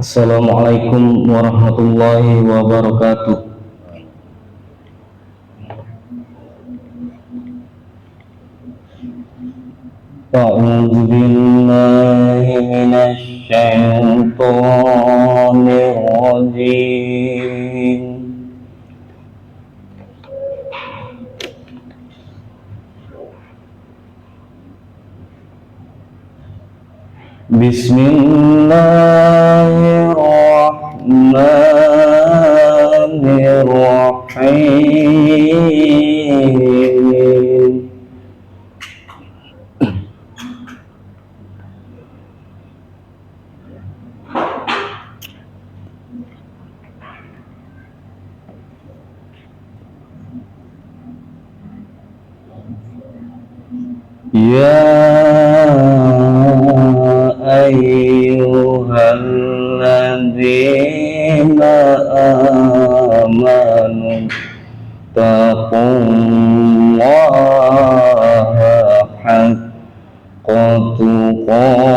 Assalamualaikum warahmatullahi wabarakatuh. A'udzu billahi minasy syaithanir rajim. Bismillahirrahmanirrahim. Ya ayyuhalladzina amanu taqullaha haqqa tuqatih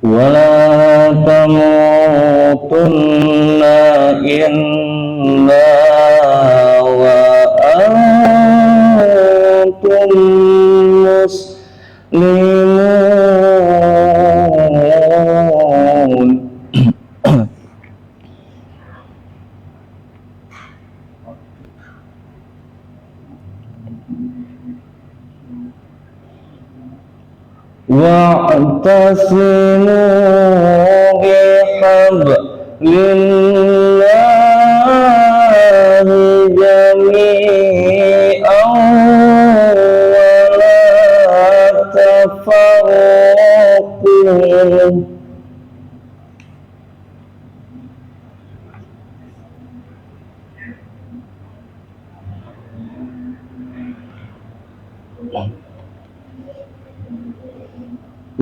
wala tamutunna illa wa antum muslimun. Wa'tasimu bihablillahi jami'an wa la tafarraqu.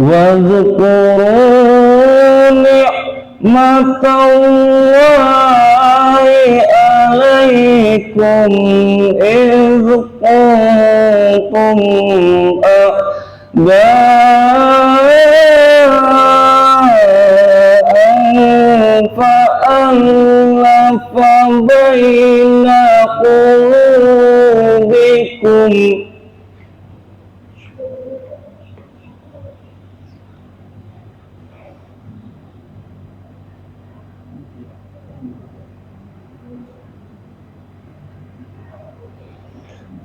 Wadhkuru ni'matallahi alaikum idh kuntum a'da'an fa'alafa baina qulubikum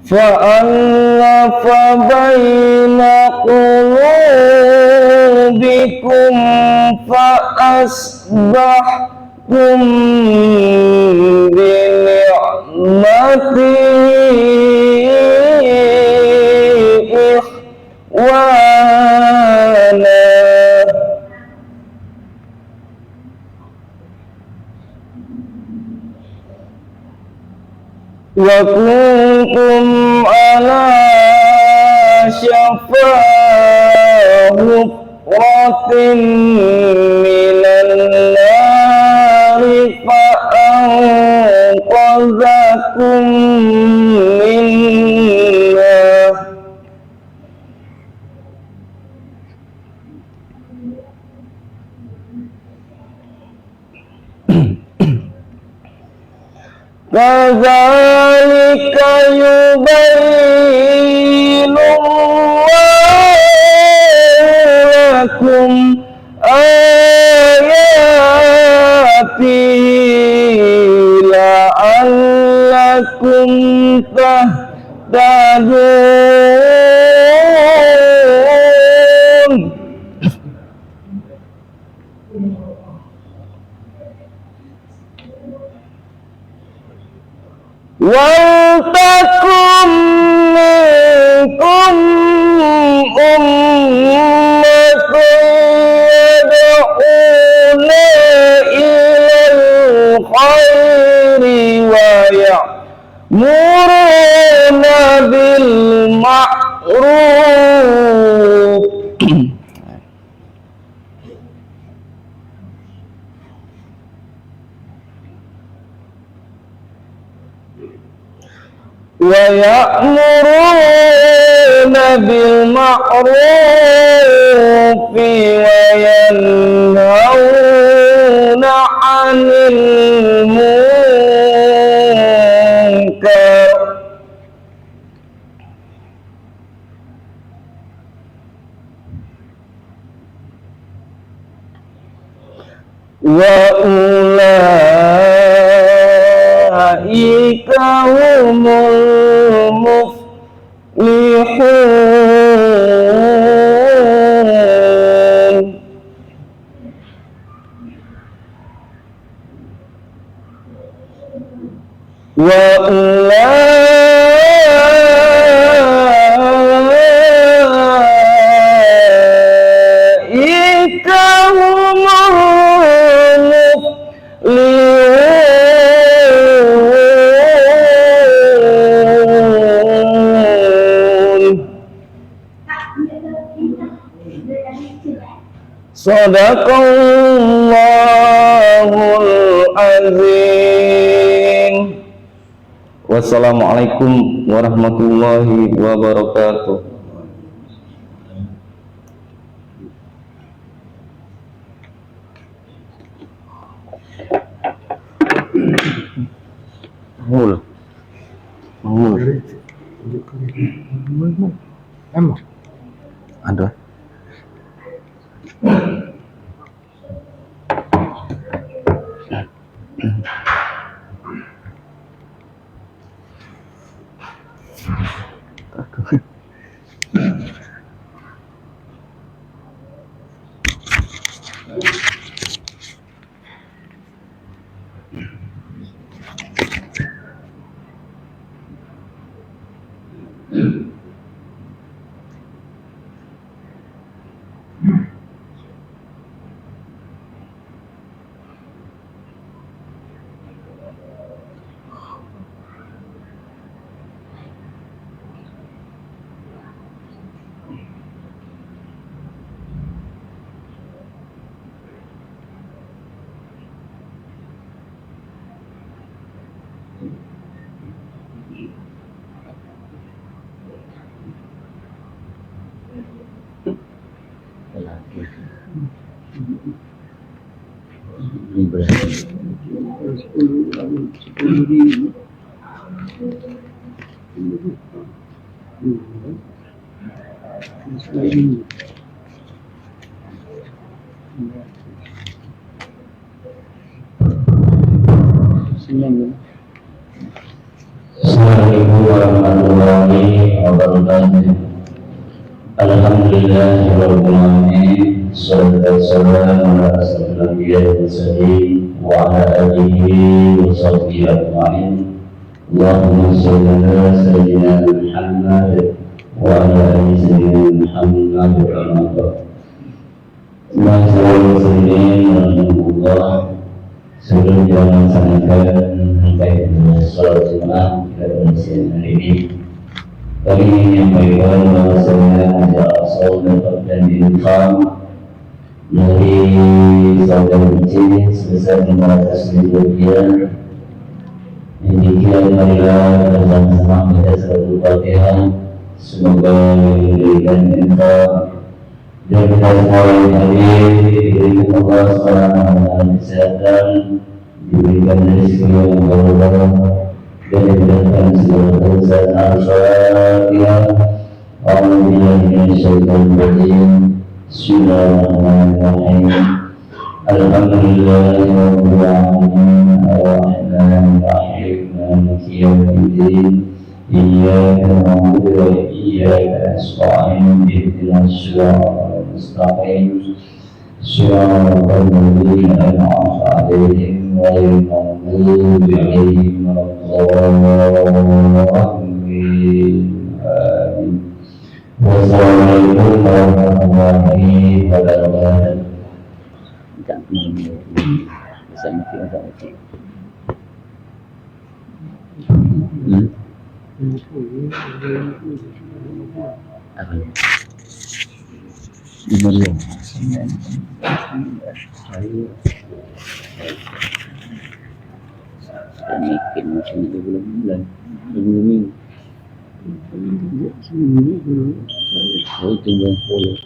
فألف بين قلوبكم فأصبحتم بنعمته إخوانا وكنتم على شفا حفرة من النار فأنقذكم منها كذلك يبين الله لكم آياته لعلكم تهتدون وَلْتَكُنْ مِنْكُمْ أُمَّةٌ يَدْعُونَ إِلَى الْخَيْرِ وَيَأْمُرُونَ بِالْمَعْرُوفِ ويأمرون بالمعروف وينهون عن المنكر وأولئك هم المفلحون وأولئك هم Sadaqallahul azim. Wassalamualaikum warahmatullahi wabarakatuh. Mul. Emang ada. Assalamualaikum warahmatullahi wabarakatuh. Alhamdulillahirabbil alamin. Shallallahu ala asyrofil anbiya'i wal mursalin wa ala alihi wa sahbihi ajma'in. Allahumma shalli ala sayyidina Muhammad wa ala ali sayyidina Muhammad wa ala Alhamdulillah. Sebelum kita melaksanakan rangkaian sholat Jumat pada siang hari ini, kami ingin menyampaikan bahwasanya ada asal dan infak dari saudara kecil sebesar 500.000 rupiah. Demikian marilah bersama-sama baca surat Al-Fatihah. Semoga diberikan infak dan kita semua yang hadir diberikan Allah SWT kesehatan, diberikan rezeki yang berlimpah dan diberikan segala dosa. Al-Fatihah. A'udzubillahi minasyaitonir rajim. Bismillahirrahmanirrahim. Alhamdulillahirabbil alamin. Ar-Rahmanir Rahim. Maliki yaumiddin. Iyyaka na'budu wa iyyaka nasta'in. Ihdinas siratal mustaqim. Siratal ladzina an'amta 'alaihim ghairil maghdubi 'alaihim waladdallin. Amin. Wassalamualaikum warahmatullahi wabarakatuh. Bikin musim itu bulan-bulan minggu oh tinggal puluh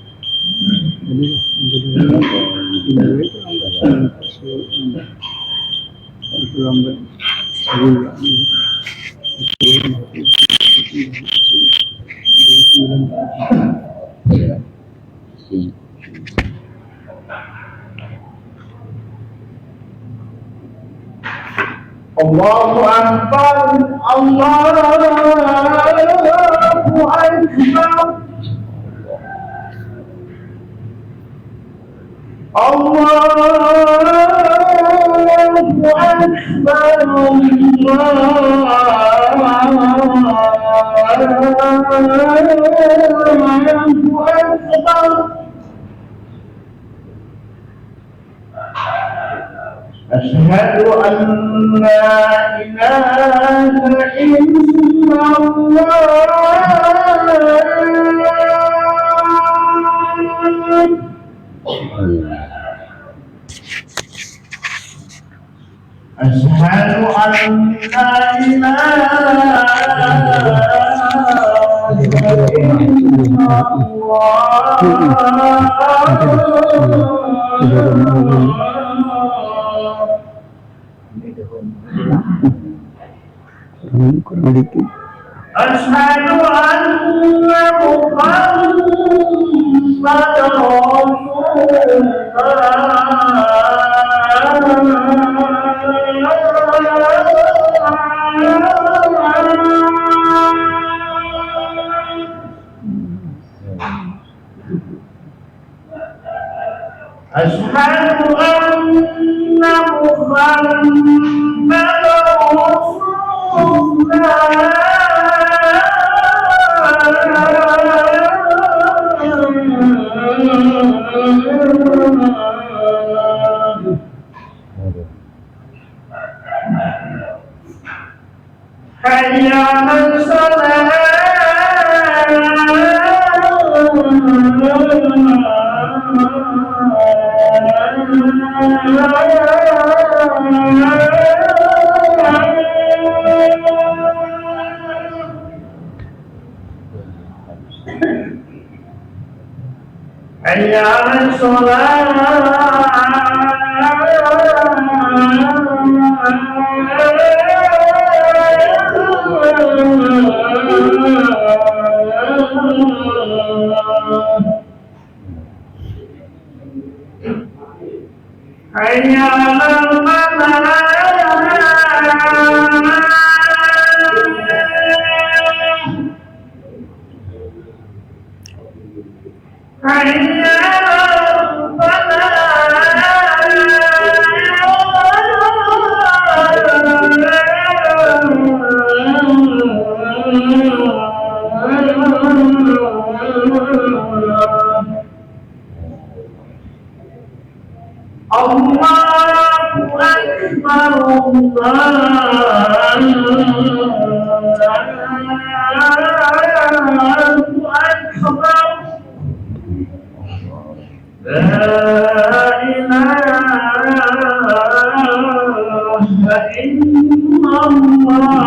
Allahu Akbar, Allahu Akbar. Allahu Akbar, Allahu Akbar. أشهد أن لا إله إلا الله. أشهد أن لا إله إلا الله. أشهد أن محمدا رسول أشهد أن محمدا رسول حي على الصلاة حي على الصلاة حي على الفلاح حي على الفلاح الله أكبر الله أكبر لا إله إلا الله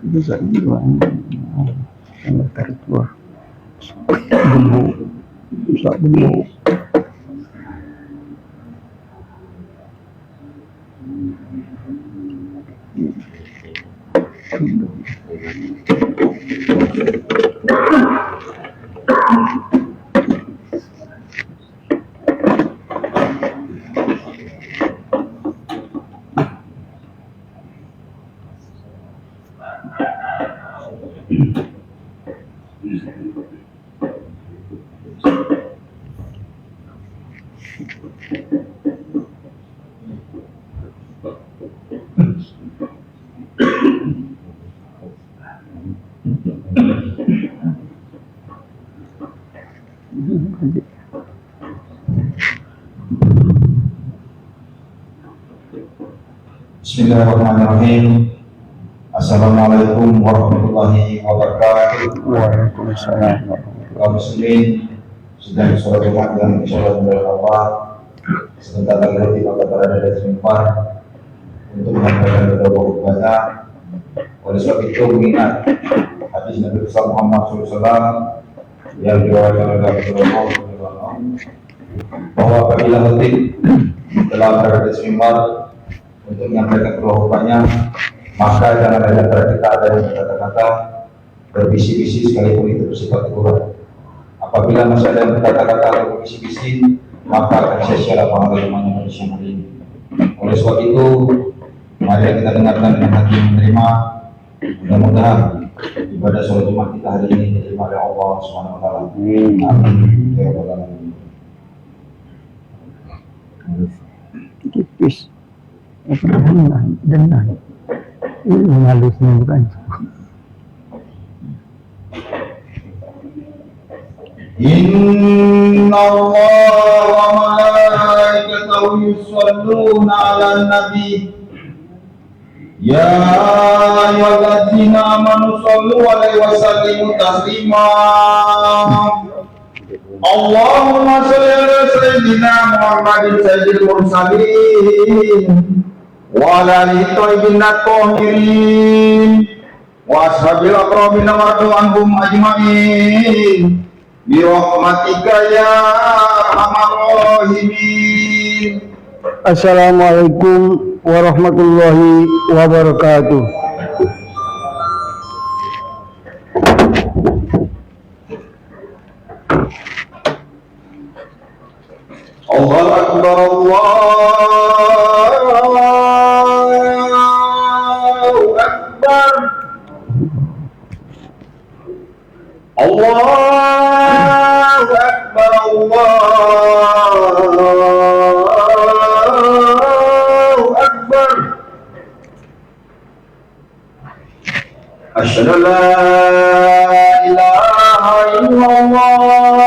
Bisa dibilang yang tarik keluar gembok, bisa gembok. Bismillahirrahmanirrahim. Assalamualaikum warahmatullahi wabarakatuh. Waalaikumsalam. Kaum muslimin sedang sholat Jumat dan sholat berapa sebentar lagi kita berada di tempat untuk menyampaikan beberapa ibadah. Oleh sebab itu mengingat hadis Nabi Muhammad SAW yang diriwayatkan oleh Rasulullah bahwa apabila khatib telah berada di mimbar untuk menyampaikan keluhannya, maka jangan ada antara kita ada yang berkata-kata berbisik-bisik sekalipun itu bersifat teguran. Apabila masih ada yang berkata-kata atau berbisik-bisik, maka akan sia-sia pahala yang manusia hari ini. Oleh sebab itu, mari kita dengarkan dengan hati yang menerima. Mudah-mudahan ibadah sholat Jumat kita hari ini diterima oleh Allah Subhanahu wa taala. Amin. Ya rabbal alamin. Tipis. Dan ini halusnya bukan. Inna Allah wa malaikatahu yusholluna 'alan nabi. Ya ayyuhalladzina amanu shollu 'alaihi wa sallimu taslima. Allahumma shalli ala sayyidina Muhammadin sayyidil mursalin wa ala alihi thayyibin tahirin wa ashabil akramin wa anhum ajma'in bi rahmatika ya arhamar rahimin. Assalamualaikum warahmatullahi wabarakatuh. Allahu akbar, Allahu akbar, Allahu akbar, Allahu akbar. Asyhadu an la ilaha illallah.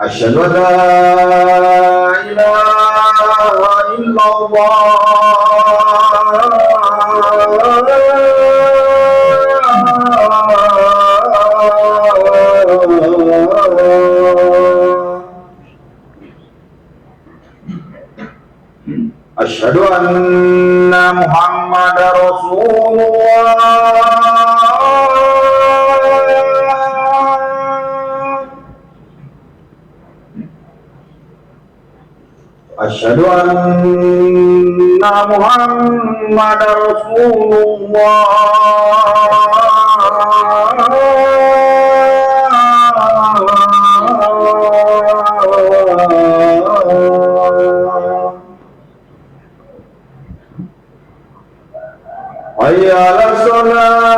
Asyhadu an la ilaha illallah. Asyhadu anna Muhammadar Rasulullah. Asyhadu anna Muhammadar Rasulullah. Hayya 'alas shalah.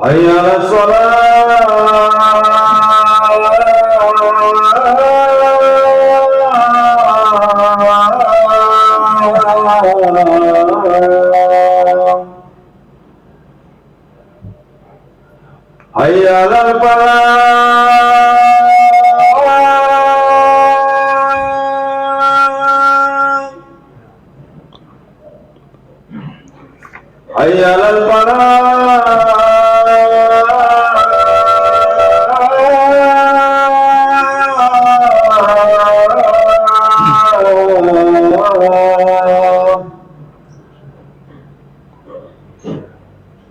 Hayya 'alas shalah. Hayya 'alal falah. Hayya 'alal falah.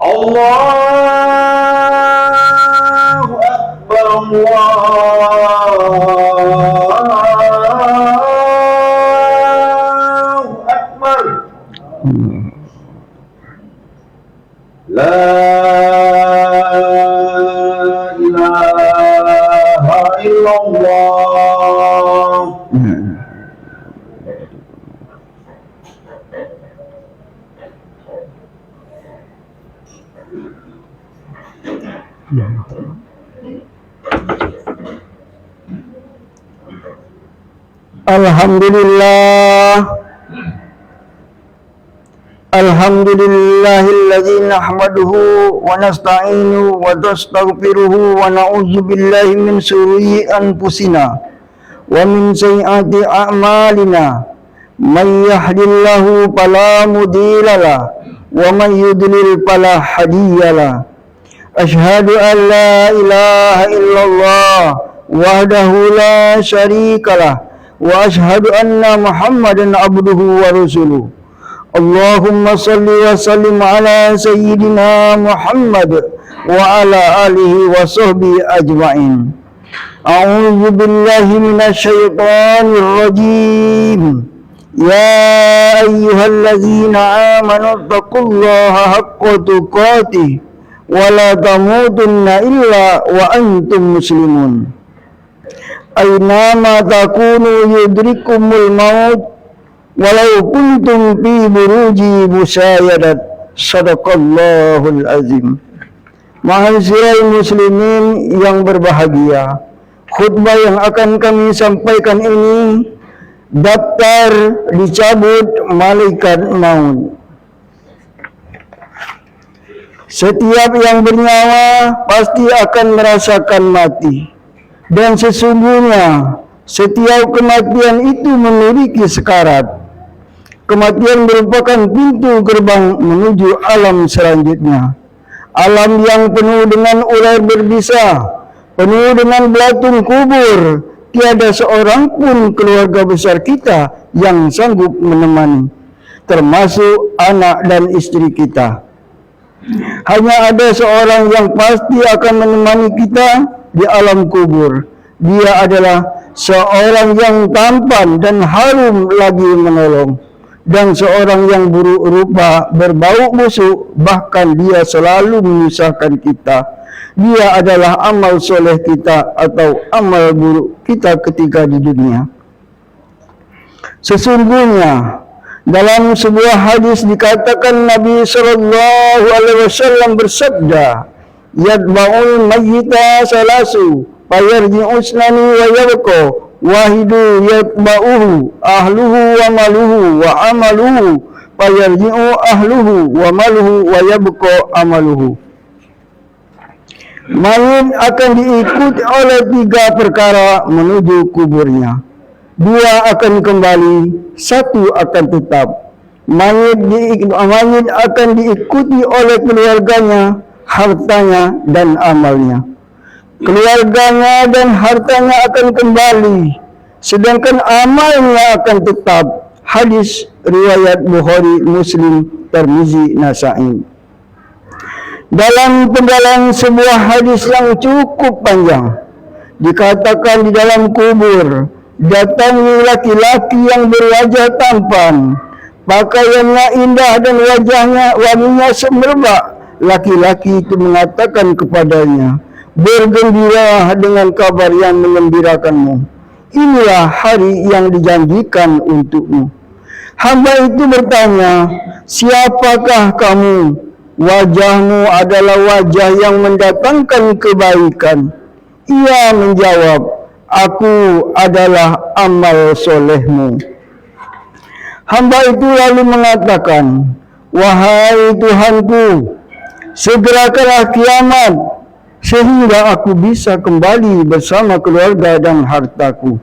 Allahu akbar, Allahu akbar. La ilaha illallah. Alhamdulillahilladzi nahmaduhu wa nasta'inu wa nastaghfiruhu wa na'udzu billahi min shururi anfusina wa min sayyiati a'malina. Man yahdihillahu fala mudilla lahu wa man yudlil fala hadiya lahu. Asyhadu an la ilaha illallah wahdahu la syarika lah wa asyhadu anna Muhammadan abduhu wa rasuluh. Allahumma salli wa sallim ala sayyidina Muhammad wa ala alihi wa sahbihi ajma'in. A'udzu billahi minasy syaithanir rajim. Ya ayyuhalladzina amanu taqullaha haqqa tuqatih wa la tamutunna illa wa antum muslimun. Aynama takunu yudrikumul maut walau kuntum fi buruji musayyadat. Sadaqallahul azim. Ma'asyiral muslimin yang berbahagia, khutbah yang akan kami sampaikan ini daftar dicabut malaikat maut. Setiap yang bernyawa pasti akan merasakan mati. Dan sesungguhnya setiap kematian itu memiliki sekarat. Kematian merupakan pintu gerbang menuju alam selanjutnya. Alam yang penuh dengan ular berbisa, penuh dengan belatung kubur. Tiada seorang pun keluarga besar kita yang sanggup menemani, termasuk anak dan istri kita. Hanya ada seorang yang pasti akan menemani kita di alam kubur. Dia adalah seorang yang tampan dan harum lagi menolong, dan seorang yang buruk rupa, berbau busuk, bahkan dia selalu menyusahkan kita. Dia adalah amal soleh kita atau amal buruk kita ketika di dunia. Sesungguhnya dalam sebuah hadis dikatakan Nabi sallallahu alaihi wasallam bersabda, "Yadba'ul mayyita salasu, fayarji'u usnani wa yabqa wahidu yatba'uhu ahluhu wa maluhu wa amaluhu, fayarji'u ahluhu wa maluhu wa yabqa amaluhu." Mayit akan diikuti oleh 3 perkara menuju kuburnya. 2 akan kembali, 1 akan tetap. Mayit akan diikuti oleh keluarganya, hartanya, dan amalnya. Keluarganya dan hartanya akan kembali, sedangkan amalnya akan tetap. Hadis riwayat Bukhari, Muslim, Tirmizi, Nasa'i. Dalam penggalan sebuah hadis yang cukup panjang, dikatakan di dalam kubur datangi laki-laki yang berwajah tampan, pakaiannya indah dan wajahnya wanginya semerbak. Laki-laki itu mengatakan kepadanya, "Bergembira dengan kabar yang mengembirakanmu. Inilah hari yang dijanjikan untukmu." Hamba itu bertanya, "Siapakah kamu?" "Wajahmu adalah wajah yang mendatangkan kebaikan." Ia menjawab, "Aku adalah amal solehmu." Hamba itu lalu mengatakan, "Wahai Tuhanku, segerakanlah kiamat sehingga aku bisa kembali bersama keluarga dan hartaku."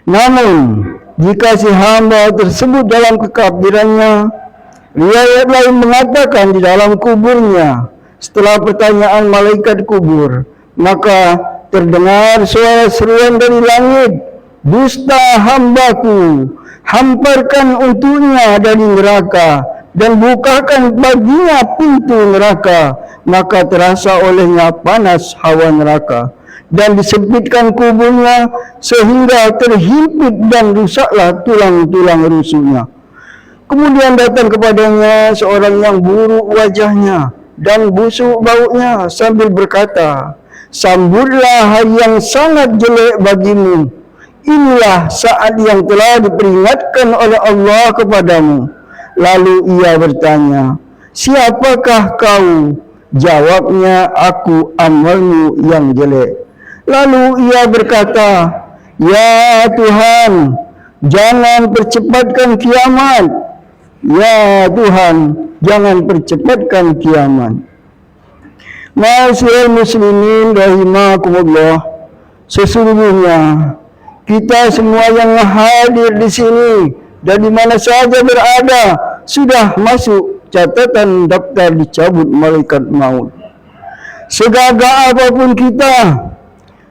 Namun, jika si hamba tersebut dalam kekafirannya, riwayat lain mengatakan di dalam kuburnya, setelah pertanyaan malaikat kubur, maka terdengar suara seruan dari langit, "Dusta hambaku, hamparkan untuknya dari neraka dan bukakan baginya pintu neraka." Maka terasa olehnya panas hawa neraka dan disempitkan kuburnya sehingga terhimpit dan rusaklah tulang-tulang rusuknya. Kemudian datang kepadanya seorang yang buruk wajahnya dan busuk baunya sambil berkata, "Sambutlah hari yang sangat jelek bagimu. Inilah saat yang telah diperingatkan oleh Allah kepadamu." Lalu ia bertanya, "Siapakah kau?" Jawabnya, aku amalmu yang jelek. Lalu ia berkata, ya Tuhan, jangan percepatkan kiamat. Ya Tuhan, jangan percepatkan kiamat. Ma'asyiral muslimin rahimakumullah, sesungguhnya kita semua yang hadir di sini dan di mana saja berada sudah masuk catatan daftar dicabut malaikat maut. Segagah apapun kita,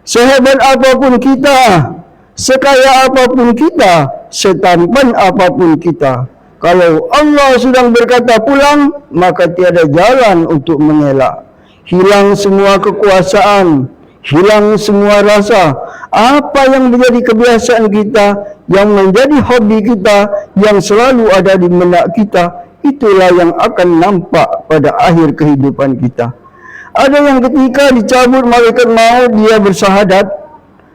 sehebat apapun kita, sekaya apapun kita, setampan apapun kita, kalau Allah sedang berkata pulang, maka tiada jalan untuk mengelak. Hilang semua kekuasaan, hilang semua rasa. Apa yang menjadi kebiasaan kita, yang menjadi hobi kita, yang selalu ada di benak kita, itulah yang akan nampak pada akhir kehidupan kita. Ada yang ketika dicabut malaikat maut dia bersahadat,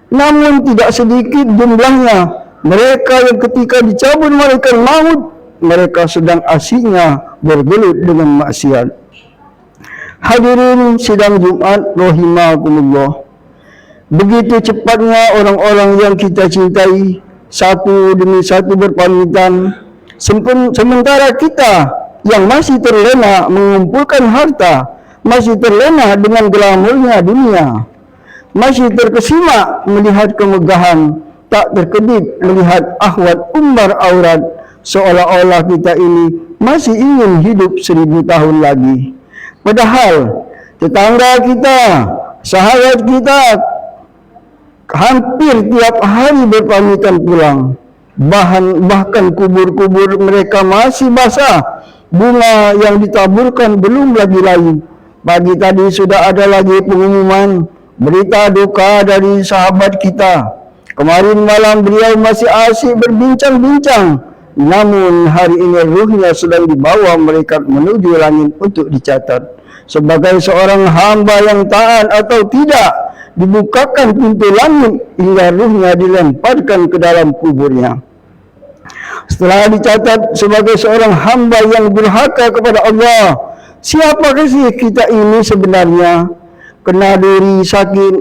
namun tidak sedikit jumlahnya mereka yang ketika dicabut malaikat maut, mereka sedang asyiknya bergelut dengan maksiat. Hadirin sidang Jumat rahimakumullah, begitu cepatnya orang-orang yang kita cintai satu demi satu berpamitan, sementara kita yang masih terlena mengumpulkan harta, masih terlena dengan glamornya dunia, masih terkesima melihat kemegahan, tak terkedip melihat ahwat umbar aurat, seolah-olah kita ini masih ingin hidup 1000 tahun lagi. Padahal tetangga kita, sahabat kita hampir tiap hari berpamitan pulang. Bahkan kubur-kubur mereka masih basah, bunga yang ditaburkan belum lagi layu. Pagi tadi sudah ada lagi pengumuman berita duka dari sahabat kita. Kemarin malam beliau masih asyik berbincang-bincang, namun hari ini ruhnya sedang dibawa malaikat menuju langit untuk dicatat. Sebagai seorang hamba yang taat atau tidak, dibukakan pintu langit hingga ruhnya dilemparkan ke dalam kuburnya. Setelah dicatat sebagai seorang hamba yang durhaka kepada Allah, siapakah sih kita ini sebenarnya? Kena duri sakit,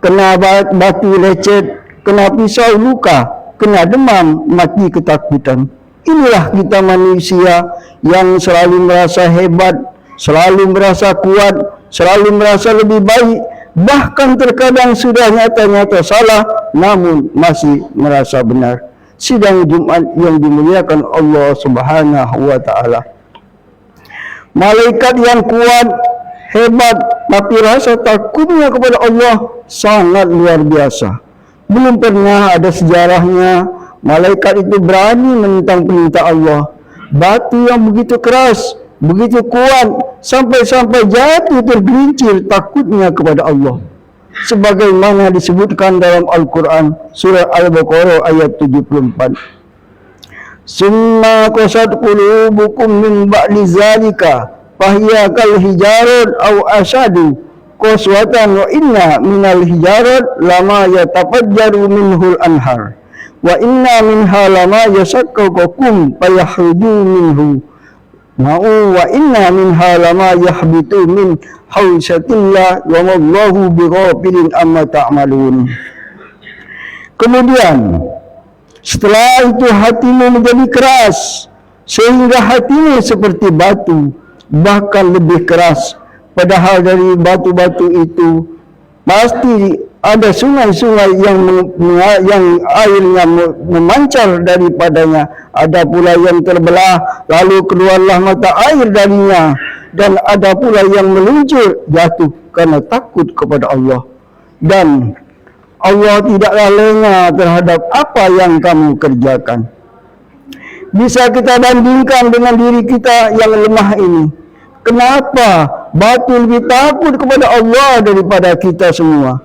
kena batu lecet, kena pisau luka, kena demam, mati ketakutan. Inilah kita manusia yang selalu merasa hebat, selalu merasa kuat, selalu merasa lebih baik, bahkan terkadang sudah nyata-nyata salah, namun masih merasa benar. Sidang Jumat yang dimuliakan Allah Subhanahu wa Ta'ala. Malaikat yang kuat, hebat, tapi rasa takutnya kepada Allah sangat luar biasa. Belum pernah ada sejarahnya malaikat itu berani menentang perintah Allah. Batu yang begitu keras, begitu kuat, sampai-sampai jatuh tergelincir takutnya kepada Allah. Sebagaimana disebutkan dalam Al-Quran, surah Al-Baqarah ayat 74. Summa qasat qulubukum min ba'di zalika fahiya kal hijarat aw ashadu qaswatan wa inna minal hijarat lama yatafajjaru minhul anhar wa inna minha lama yasakkakum fayakhruju minhu ma'u wa inna minha lama yahbitu min hausatillah wa mallahu bighafilin amma ta'malun. Kemudian setelah itu hatimu menjadi keras sehingga hatimu seperti batu, bahkan lebih keras. Padahal dari batu-batu itu pasti ada sungai-sungai yang airnya memancar daripadanya. Ada pula yang terbelah lalu keluarlah mata air darinya, dan ada pula yang meluncur jatuh karena takut kepada Allah. Dan Allah tidaklah lengah terhadap apa yang kamu kerjakan. Bisa kita bandingkan dengan diri kita yang lemah ini. Kenapa batu lebih takut kepada Allah daripada kita semua?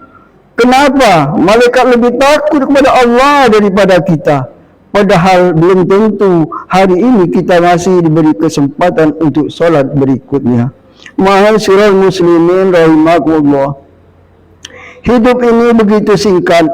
Kenapa malaikat lebih takut kepada Allah daripada kita? Padahal belum tentu hari ini kita masih diberi kesempatan untuk solat berikutnya. Ma'asyiral muslimin rahimakumullah. Hidup ini begitu singkat,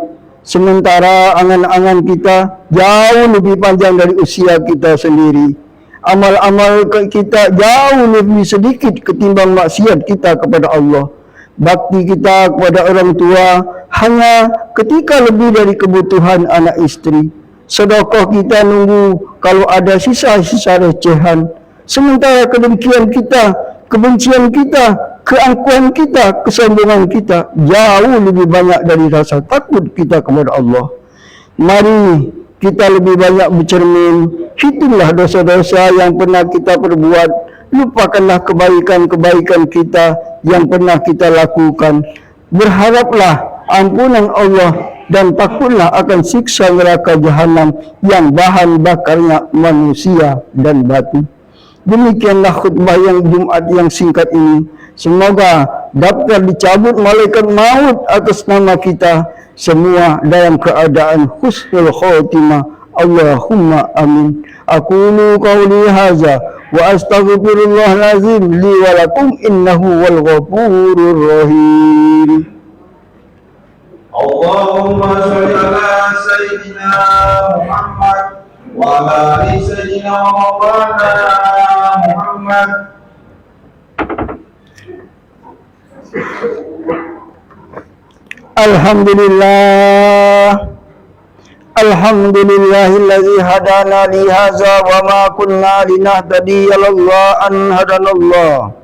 sementara angan-angan kita jauh lebih panjang dari usia kita sendiri. Amal-amal kita jauh lebih sedikit ketimbang maksiat kita kepada Allah. Bakti kita kepada orang tua hanya ketika lebih dari kebutuhan anak isteri. Sedekah kita nunggu kalau ada sisa-sisa recehan. Sementara kedengkian kita, kebencian kita, keangkuhan kita, kesombongan kita jauh lebih banyak dari rasa takut kita kepada Allah. Mari kita lebih banyak bercermin, hitunglah dosa-dosa yang pernah kita perbuat. Lupakanlah kebaikan-kebaikan kita yang pernah kita lakukan. Berharaplah ampunan Allah dan takutlah akan siksa neraka jahanam yang bahan bakarnya manusia dan batu. Demikianlah khutbah yang Jumat yang singkat ini. Semoga dapat dicabut malaikat maut atas nama kita semua dalam keadaan husnul khotimah. Allahumma amin. Aqulu qawli hadza wa astaghfirullahal azim li wa lakum innahu wal ghafurur rahim. Allahumma sholli ala sayyidina Muhammad wa ala ali sayyidina Maulana Muhammad. Alhamdulillah. Alhamdulillahilladzi hadana li hadza wa ma kunna linahtadiya laula an hadanallah.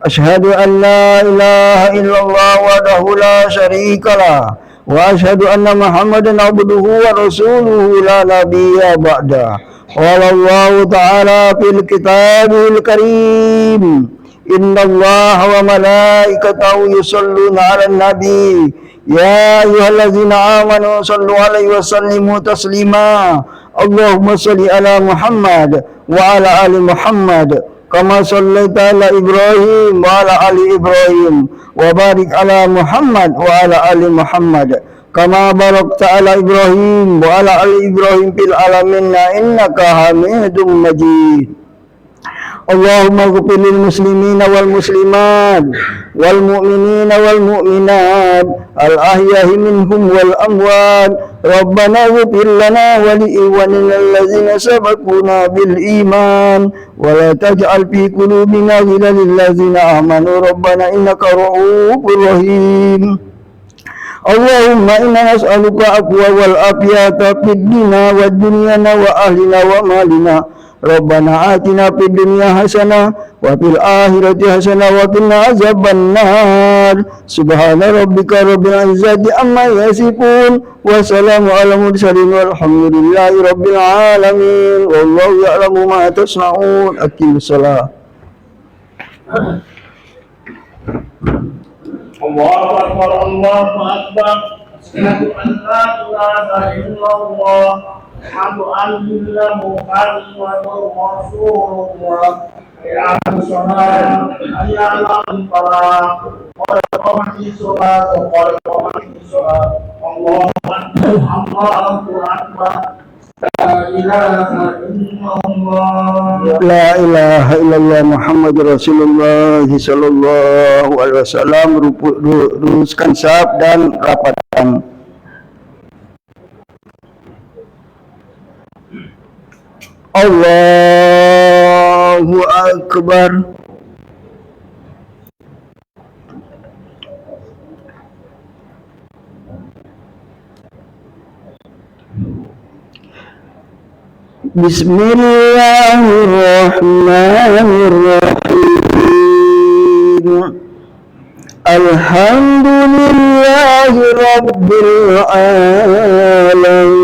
Asyhadu an la ilaha illallah wahdahu la syarika lah wa asyhadu anna Muhammadan abduhu wa rasuluhu la nabiyya ba'da. Qala Allah ta'ala fil kitabil karim. Innallaha wa malaikatahu yusholluna 'alan nabi. Ya ayyuhallazina amanu sallu alaihi wa sallimu taslima. Allahumma salli ala Muhammad wa ala ali Muhammad kama sallaita ala Ibrahim wa ala ali Ibrahim wa barik ala Muhammad wa ala ali Muhammad kama barakta ala Ibrahim wa ala ali Ibrahim fil alamin innaka Hamidum Majid. Allahumma ighfir lil muslimina wal muslimat wal mu'minina wal mu'minat al ahya'i minhum wal amwat. Rabbana ighfir lana wa li ikhwanina allazina sabaquna bil iman wa la taj'al fi qulubina ghillan lil ladzina amanu rabbana innaka ra'ufur rahim. Allahumma inna nas'aluka aqwa wal afiyata fid dina wad dunyana wa ahlina wa malina. Rabbana atina fid dunya hasanah wa fil akhirati hasanah wa qina azabannar. Subhana rabbika rabbil izzati amma yasifun wa salamun alal mursalin walhamdulillahi rabbil alamin. Wallahu ya'lamu ma tasna'un. Aqimus shalah. Allahu Akbar, Allahu Akbar. Asyhadu an la ilaha illallah. Asyhadu anna Muhammadar Rasulullah. Ya Rasulullah, ya Allah, qad qamati salat wa qad qamati salat. Allahu Akbar, Allahu Akbar. La ilaha illallah. La ilaha illallah Muhammadur Rasulullah sallallahu alaihi wasallam. Luruskan saf dan rapatkan. Allahu Akbar. Bismillahirrahmanirrahim. Alhamdulillahi rabbil alamin.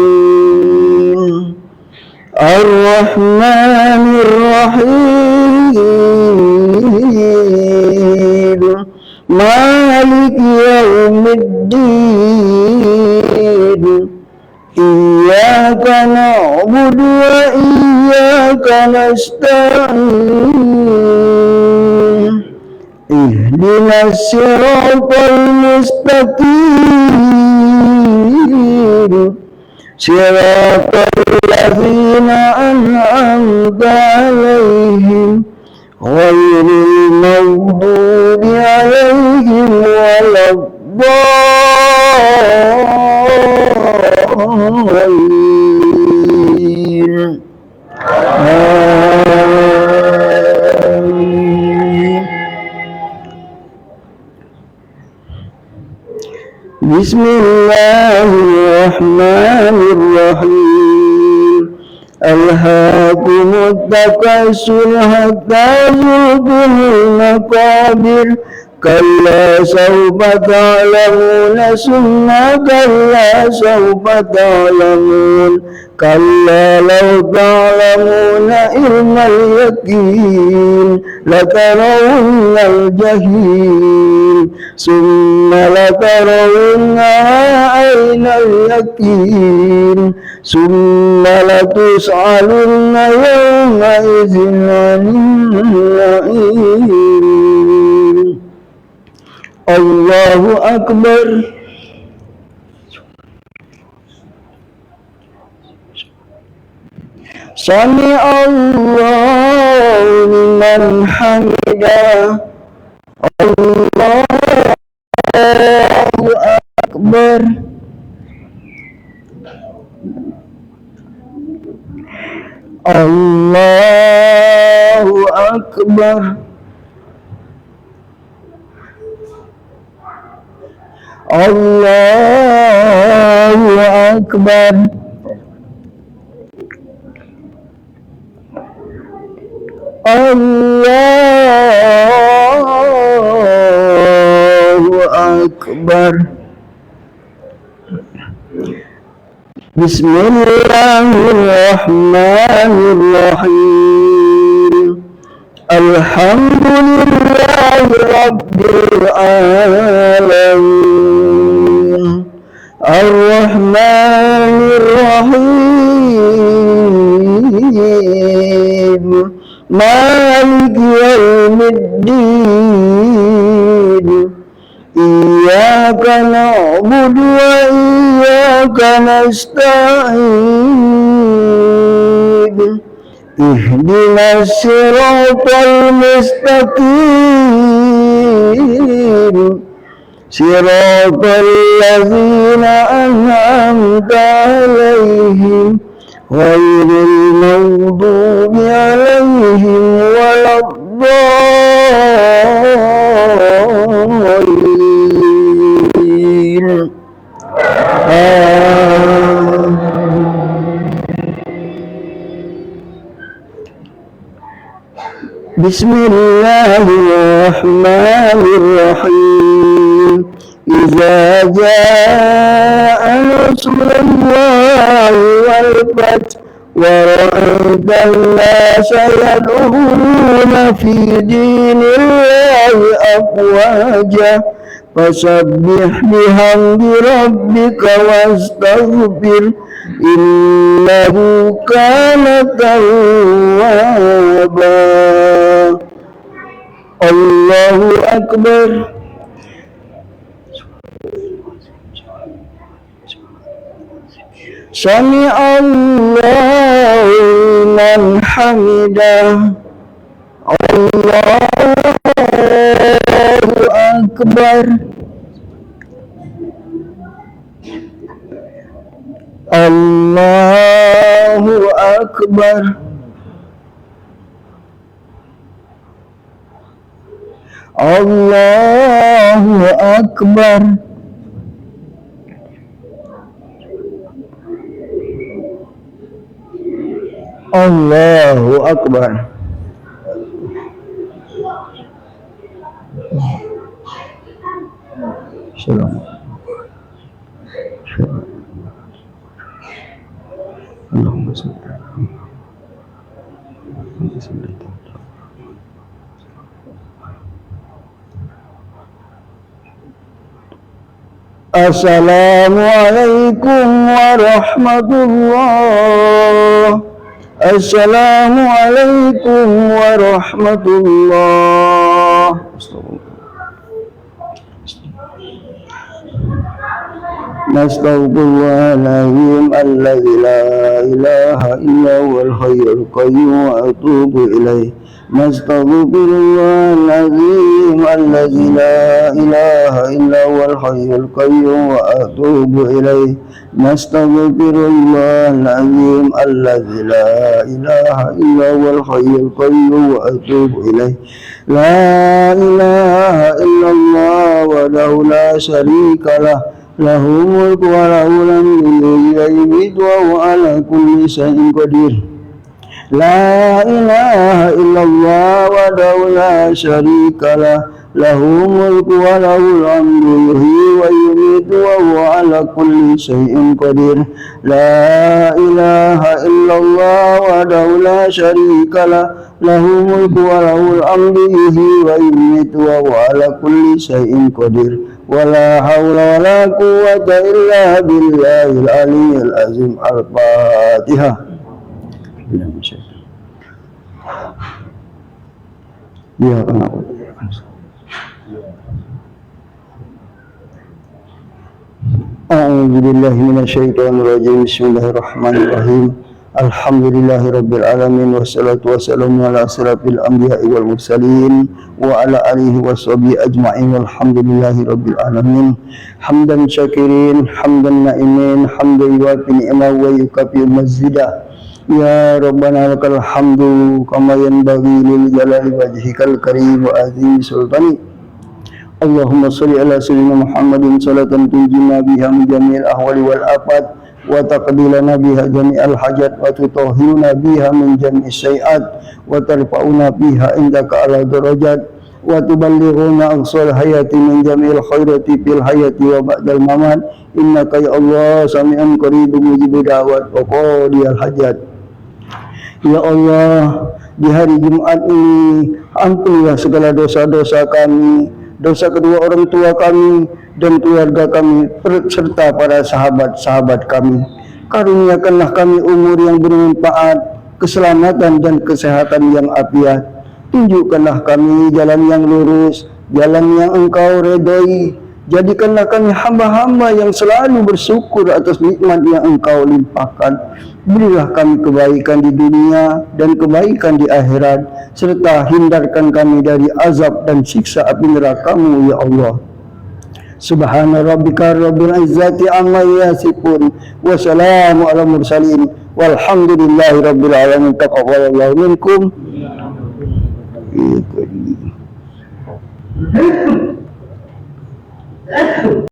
Ar-Rahmanir-Rahim. Maliki yaumiddin. Iyyaka na'budu wa iyyaka nasta'in. Ihdinas siratal mustaqim. Siratal ladzina an'amta 'alaihim ghairil maghdubi 'alaihim waladdallin. Amin. Bismillahirrahmanirrahim. Alhaakumut takasur hatta zurtumul maqabir. Kalla sawfa ta'lamuna summa kalla sawfa ta'lamun. Kalla law ta'lamuna ilmal yaqin latarawunnal jahim summa latarawunna aynal yaqin summa latus'alunna yawma idzin 'anil na'im. Allahu Akbar. Sami Allahu liman hamidah. Allahu Akbar. Allahu Akbar. Allahu Akbar. Allahu Akbar. Bismillahirrahmanirrahim. Alhamdulillahi Rabbil Alamin. Ar-Rahmanir-Rahim. Maliki yawmiddin. Iyyaka na'budu wa iyyaka nasta'in. Ihdinas siratal mustaqim. Siratal ladzina an'amta 'alaihim ghairil maghdubi 'alaihim waladdallin. Bismillahirrahmanirrahim. Idza jaa'a nasrullahi wal fath wa ra'aita an-nasa yadkhuluna fi dinillahi afwaja fasabbih bihamdi rabbika wastaghfir innahu kana tawwaba. Allahu Akbar. Sami Allahu liman hamidah. Allahu Akbar. Allahu Akbar. Allahu Akbar. Allahu Akbar. Shalom. Allahumma salli ala Muhammad. Assalamualaikum warahmatullah. Assalamualaikum warahmatullah. Nastaghfirullahaladzim alladzi la ilaha illa huwal hayyul qayyum wa atubu ilaih. Nastaghfirullahaladzim alladzi la ilaha illa huwal hayyul qayyum wa atubu ilaih. Nastaghfirullahaladzim alladzi la ilaha illa huwal hayyul qayyum wa atubu ilaih. La ilaha illallah wahdahu la syarika lah lahu mulku wa lahul hamdu yuhyi wa huwa ala kulli syai'in qadir. La ilaha illallah wahdahu la syarika lah, lahu mulku wa lahul hamdu yuhyi wa yumiitu wa huwa ala kulli syai'in qadir. La ilaha illallah wahdahu la syarika lah, lahu mulku wa lahul hamdu yuhyi wa yumiitu wa huwa ala kulli syai'in qadir. Wala haula wala quwwata illa billahil aliyyil azim. Al-Fatihah. Ya Allah. A'udzu billahi minasyaitonir rajim. Bismillahirrahmanirrahim. Alhamdulillahi rabbil alamin wassalatu wassalamu ala asrafil anbiya'i wal mursalin wa ala alihi washabihi ajma'in walhamdulillahi rabbil alamin. Hamdan syakirin, hamdan na'imin, hamdan yuwafi ni'mahu wa yukafi mazida. Ya Rabbana lakal hamdu kama yanbaghi lil jalali wajhikal karim wa azim sultani. Allahumma salli ala sayyidina Muhammadin salatan tunjina biha min jami'il ahwali wal afat wa taqbilana biha jami'al hajat wa tutahhiruna biha min jami'is sayiat wa tarfa'una biha indaka ala darajat wa tuballighuna aqsal hayati min jami'il khairati fil hayati wa ba'dal mamat. Innaka ya Allah sami'un qaribun mujibud da'wat wa qadiyal hajat. Ya Allah, di hari Jumat ini ampunilah segala dosa-dosa kami, dosa kedua orang tua kami dan keluarga kami serta para sahabat-sahabat kami. Karuniakanlah kami umur yang bermanfaat, keselamatan dan kesehatan yang afiat. Tunjukkanlah kami jalan yang lurus, jalan yang Engkau redai. Jadikanlah kami hamba-hamba yang selalu bersyukur atas nikmat yang Engkau limpahkan. Berilah kami kebaikan di dunia dan kebaikan di akhirat, serta hindarkan kami dari azab dan siksa api neraka-Mu ya Allah. Subhana rabbika rabbil izzati amma yasifun wa salamun ala mursalin walhamdulillahi rabbil alamin. Taqabbalallahu minkum.